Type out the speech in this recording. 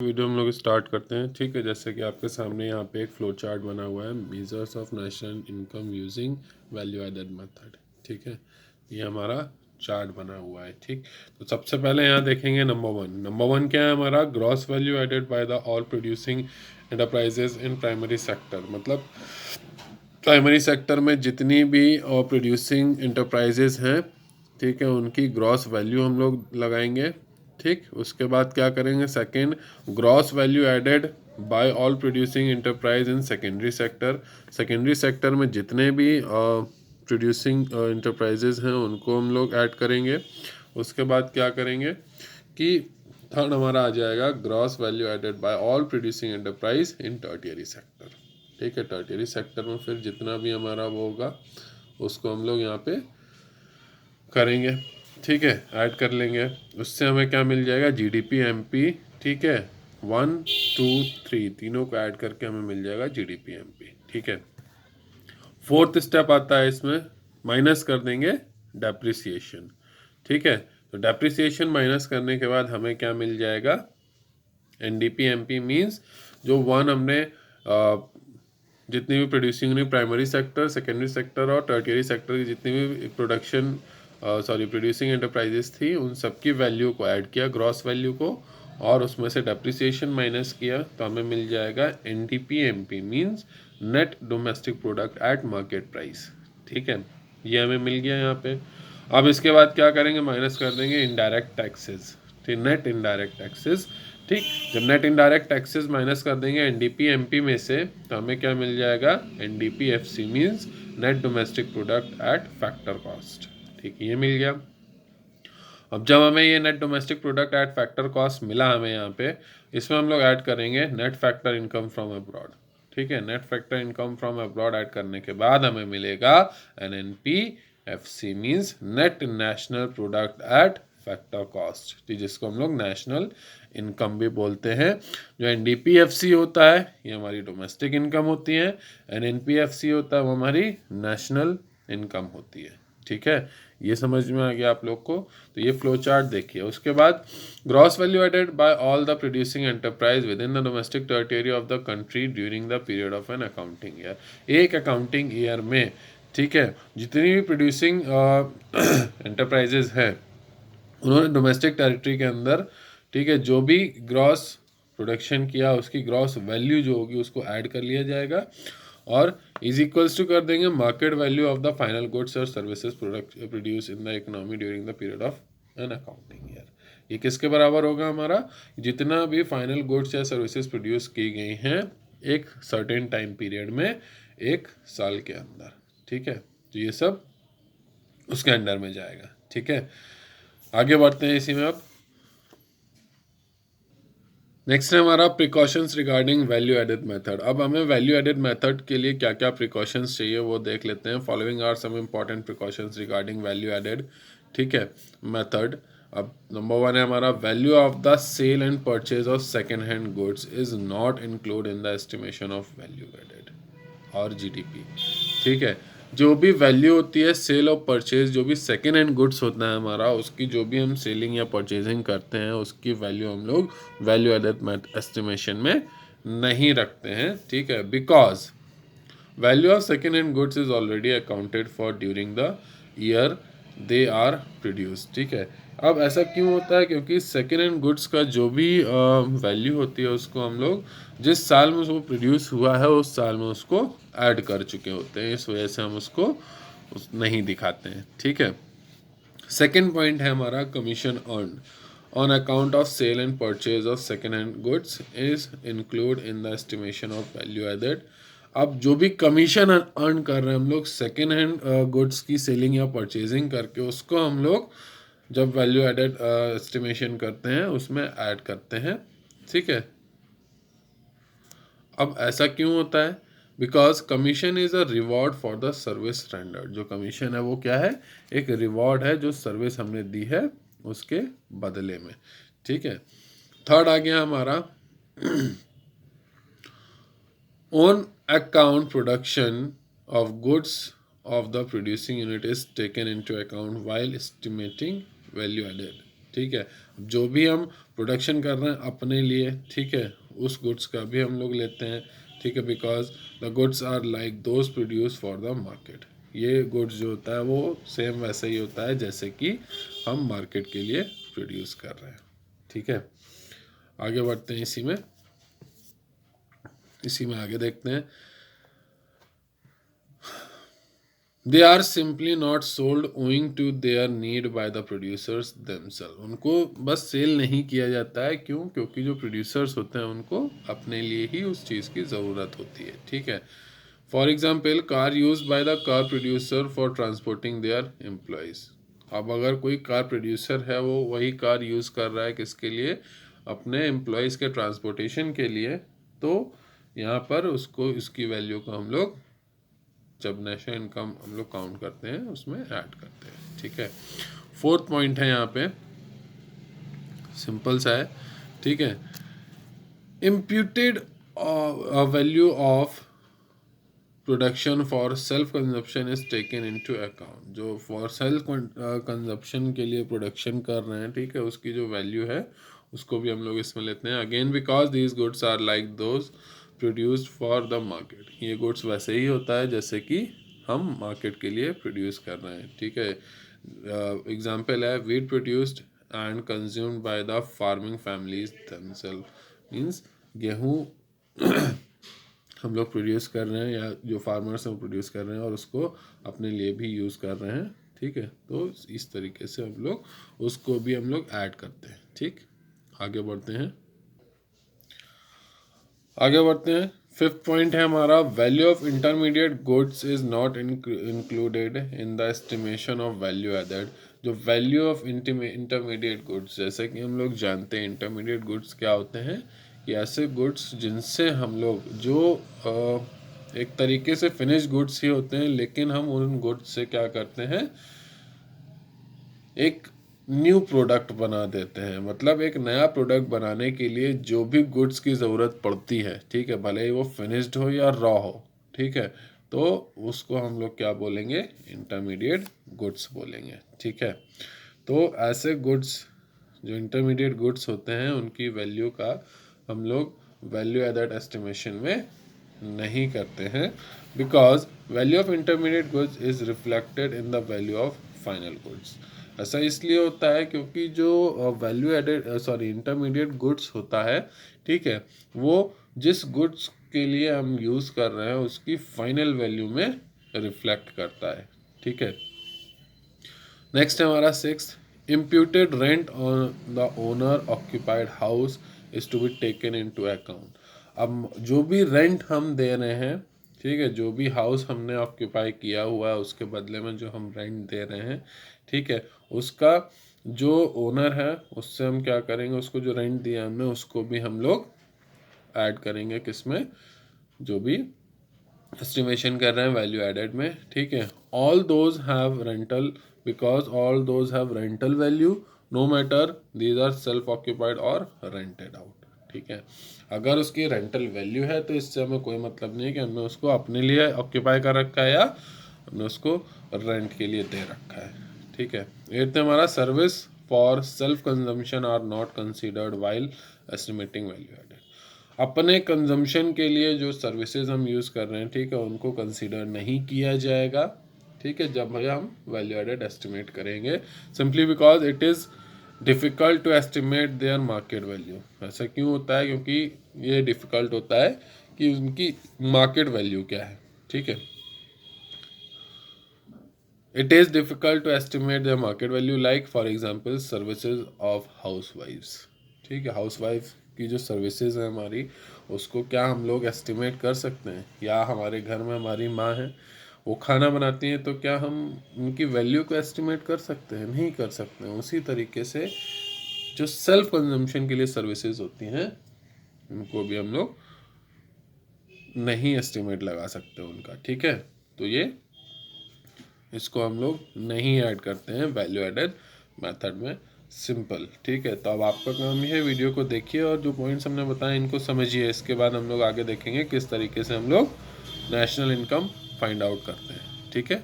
Video हम लोग start करते हैं। ठीक है, जैसे कि आपके सामने यहाँ पे एक फ्लो चार्ट बना हुआ है, measures of national income using value added method. ठीक है, ये हमारा चार्ट बना हुआ है। ठीक, तो सबसे पहले यहाँ देखेंगे नंबर वन क्या है हमारा, gross value added by the all producing enterprises in primary sector. मतलब प्राइमरी सेक्टर में जितनी भी प्रोड्यूसिंग इंटरप्राइजेज हैं, ठीक है, उनकी ग्रॉस वैल्यू हम लोग लगाएंगे। ठीक, उसके बाद क्या करेंगे, second, gross value added by all producing enterprise in secondary sector. Secondary sector में जितने भी प्रोड्यूसिंग इंटरप्राइजेज हैं उनको हम लोग ऐड करेंगे। उसके बाद क्या करेंगे कि थर्ड हमारा आ जाएगा gross value added by all producing enterprise in tertiary sector. ठीक है, टर्टियरी सेक्टर में फिर जितना भी हमारा वो होगा उसको हम लोग यहाँ पे करेंगे। ठीक है, ऐड कर लेंगे। उससे हमें क्या मिल जाएगा, जीडीपी एमपी। ठीक है, 1 2 3 तीनों को ऐड करके हमें मिल जाएगा जीडीपी एमपी। ठीक है, फोर्थ स्टेप आता है इसमें, माइनस कर देंगे डेप्रिसिएशन। ठीक है, तो डेप्रिसिएशन माइनस करने के बाद हमें क्या मिल जाएगा, एनडीपी एमपी मीन्स जो वन हमने जितनी भी प्रोड्यूसिंग ने प्राइमरी सेक्टर, सेकेंडरी सेक्टर और टर्टियरी सेक्टर की जितनी भी प्रोड्यूसिंग एंटरप्राइजेस थी उन सबकी वैल्यू को ऐड किया, ग्रॉस वैल्यू को, और उसमें से डेप्रिसिएशन माइनस किया तो हमें मिल जाएगा NDP MP means net domestic product at market price. ठीक है, ये हमें मिल गया यहाँ पे। अब इसके बाद क्या करेंगे, माइनस कर देंगे इनडायरेक्ट टैक्सेस। ठीक, नेट इनडायरेक्ट टैक्सेस। ठीक, जब नेट इनडायरेक्ट टैक्सेस माइनस कर देंगे एनडीपी एमपी में से तो हमें क्या मिल जाएगा, NDP FC means net domestic product at factor cost. ठीक, ये मिल गया। अब जब हमें ये net domestic product at factor cost मिला हमें यहाँ पे, इसमें हम लोग ऐड करेंगे net factor income from abroad. ठीक है, net factor income from abroad add करने के बाद हमें मिलेगा NNP FC means net national product at factor cost, जिसको हम लोग नेशनल इनकम भी बोलते हैं। जो एनडीपीएफसी होता है ये हमारी डोमेस्टिक इनकम होती है, एनएनपीएफसी होता है वो हमारी नेशनल इनकम होती है। ठीक है, ये समझ में आ गया आप लोग को। तो ये फ्लो चार्ट देखिए। उसके बाद gross value added by all the producing enterprise within the domestic territory of the country during the period of an accounting year. एक अकाउंटिंग ईयर में, ठीक है, जितनी भी प्रोड्यूसिंग एंटरप्राइजेज है उन्होंने डोमेस्टिक टेरिटरी के अंदर, ठीक है, जो भी ग्रॉस प्रोडक्शन किया उसकी ग्रॉस वैल्यू जो होगी उसको ऐड कर लिया जाएगा और इज इक्वल्स टू कर देंगे market value of the final goods और services produce in the economy during the period of an accounting year. ये किसके बराबर होगा हमारा, जितना भी फाइनल गुड्स या सर्विसेज प्रोड्यूस की गई हैं एक सर्टेन टाइम पीरियड में, एक साल के अंदर। ठीक है, तो ये सब उसके अंडर में जाएगा। ठीक है, आगे बढ़ते हैं इसी में। अब नेक्स्ट है हमारा precautions regarding value added method. अब हमें वैल्यू एडेड मेथड के लिए क्या क्या प्रिकॉशंस चाहिए वो देख लेते हैं। Following are some important precautions regarding value added, ठीक है, मेथड। अब नंबर वन है हमारा, value of the sale and purchase of second hand goods is not include in the estimation of value added और जीडीपी। ठीक है, जो भी वैल्यू होती है सेल और परचेज, जो भी सेकेंड हैंड गुड्स होता है हमारा, उसकी जो भी हम सेलिंग या परचेजिंग करते हैं उसकी वैल्यू हम लोग वैल्यू एडेड एस्टिमेशन में नहीं रखते हैं। ठीक है, because value of second hand goods is already accounted for during the year they are produce. ठीक है, अब ऐसा क्यों होता है, क्योंकि सेकेंड हैंड गुड्स का जो भी वैल्यू होती है उसको हम लोग जिस साल में उसको प्रोड्यूस हुआ है उस साल में उसको ऐड कर चुके होते हैं, इस वजह से हम उसको नहीं दिखाते हैं। ठीक है, सेकेंड पॉइंट है हमारा, commission earn on account of sale and purchase of second hand goods is include in the estimation of value added. अब जो भी कमीशन अर्न कर रहे हैं हम लोग सेकेंड हैंड गुड्स की सेलिंग या परचेजिंग करके, उसको हम लोग जब वैल्यू एडेड एस्टिमेशन करते हैं उसमें ऐड करते हैं। ठीक है, अब ऐसा क्यों होता है, because commission is a reward for the service standard. जो कमीशन है वो क्या है, एक रिवॉर्ड है जो सर्विस हमने दी है उसके बदले में। ठीक है, थर्ड आ गया हमारा, own account production of goods of the producing unit is taken into account while estimating value added. ठीक है, जो भी हम प्रोडक्शन कर रहे हैं अपने लिए, ठीक है, उस गुड्स का भी हम लोग लेते हैं, ठीक है, because the goods are like those produce for the market. ये गुड्स जो होता है वो सेम वैसा ही होता है जैसे कि हम मार्केट के लिए प्रोड्यूस कर रहे हैं, ठीक है। आगे बढ़ते हैं, इसी में आगे देखते हैं। They are simply not sold owing to their need by the producers themselves। उनको बस सेल नहीं किया जाता है, क्यों? क्योंकि जो प्रोड्यूसर्स होते हैं उनको अपने लिए ही उस चीज़ की ज़रूरत होती है, ठीक है। For example, car use by the car producer for transporting there employees. अब अगर कोई कार प्रोड्यूसर है, वो वही कार यूज़ कर रहा है किसके लिए? अपने एम्प्लॉयज़ के ट्रांसपोर्टेशन के लिए, तो यहाँ पर उसको, इसकी वैल्यू को हम लोग जब नेशनल इनकम हम लोग काउंट करते हैं उसमें ऐड करते हैं, ठीक है। फोर्थ पॉइंट है यहाँ पे, सिंपल सा है, ठीक है। Imputed value of production for self consumption is taken into account. जो फॉर सेल्फ कंजप्शन के लिए प्रोडक्शन कर रहे हैं, ठीक है, उसकी जो वैल्यू है उसको भी हम लोग इसमें लेते हैं। Again because these goods are like those produced for the market. ये गुड्स वैसे ही होता है जैसे कि हम मार्केट के लिए प्रोड्यूस कर रहे हैं, ठीक है। एग्जाम्पल है, wheat produced and consumed by the farming families themselves. Means गेहूँ हम लोग प्रोड्यूस कर रहे हैं, या जो फार्मर्स हैं वो प्रोड्यूस कर रहे हैं और उसको अपने लिए भी यूज़ कर रहे हैं, ठीक है। तो इस तरीके से हम लोग उसको भी हम लोग ऐड करते हैं, ठीक। आगे बढ़ते हैं, फिफ्थ पॉइंट है हमारा, value of intermediate goods is not included in the estimation of value added. जो वैल्यू ऑफ इंटरमीडिएट गुड्स, जैसे कि हम लोग जानते हैं इंटरमीडिएट गुड्स क्या होते हैं, कि ऐसे गुड्स जिनसे हम लोग, जो एक तरीके से फिनिश गुड्स ही होते हैं, लेकिन हम उन गुड्स से क्या करते हैं, एक न्यू प्रोडक्ट बना देते हैं। मतलब एक नया प्रोडक्ट बनाने के लिए जो भी गुड्स की ज़रूरत पड़ती है, ठीक है, भले ही वो फिनिश्ड हो या रॉ हो, ठीक है, तो उसको हम लोग क्या बोलेंगे? इंटरमीडिएट गुड्स बोलेंगे, ठीक है। तो ऐसे गुड्स जो इंटरमीडिएट गुड्स होते हैं उनकी वैल्यू का हम लोग वैल्यू एडेड एस्टिमेशन में नहीं करते हैं, because value of intermediate goods is reflected in the value of final goods. ऐसा इसलिए होता है क्योंकि जो वैल्यू एडेड इंटरमीडिएट गुड्स होता है, ठीक है, वो जिस गुड्स के लिए हम यूज़ कर रहे हैं उसकी फाइनल वैल्यू में रिफ्लेक्ट करता है, ठीक है। नेक्स्ट है हमारा sixth, imputed rent on the owner occupied house is to be taken into account. अब जो भी रेंट हम दे रहे हैं, ठीक है, जो भी हाउस हमने ऑक्यूपाई किया हुआ है उसके बदले में जो हम रेंट दे रहे हैं, ठीक है, उसका जो ओनर है उससे हम क्या करेंगे, उसको जो रेंट दिया हमने उसको भी हम लोग ऐड करेंगे किसमें, जो भी एस्टिमेशन कर रहे हैं वैल्यू एडेड में, ठीक है। All those have rental, because all those have rental value no matter these are self occupied और रेंटेड आउट, ठीक है। अगर उसकी रेंटल वैल्यू है तो इससे हमें कोई मतलब नहीं है कि हमने उसको अपने लिए ऑक्यूपाई कर रखा है या हमने उसको रेंट के लिए दे रखा है, ठीक है। एट्थ हमारा, service for self consumption are not considered while estimating value added. अपने कंजम्पशन के लिए जो सर्विसेज हम यूज़ कर रहे हैं, ठीक है, उनको कंसिडर नहीं किया जाएगा, ठीक है, जब भैया हम वैल्यू एडेड एस्टिमेट करेंगे, simply because it is difficult to estimate their market value. ऐसा क्यों होता है? क्योंकि ये डिफ़िकल्ट होता है कि उनकी मार्केट वैल्यू क्या है, ठीक है। It is difficult to estimate their market value, like for example services of हाउसवाइफ्स, ठीक है। हाउसवाइफ की जो सर्विसेज है हमारी, उसको क्या हम लोग एस्टिमेट कर सकते हैं? या हमारे घर में हमारी माँ है, वो खाना बनाती हैं, तो क्या हम उनकी वैल्यू को एस्टिमेट कर सकते हैं? नहीं कर सकते हैं। उसी तरीके से जो सेल्फ कंजम्पशन के लिए सर्विसेज होती हैं उनको भी हम लोग नहीं एस्टिमेट लगा सकते उनका, ठीक है। तो ये इसको हम लोग नहीं ऐड करते हैं वैल्यू एडेड मेथड में, सिंपल, ठीक है। तो अब आपका काम ये है, वीडियो को देखिए और जो पॉइंट्स हमने बताए इनको समझिए। इसके बाद हम लोग आगे देखेंगे किस तरीके से हम लोग नेशनल इनकम फाइंड आउट करते हैं, ठीक है।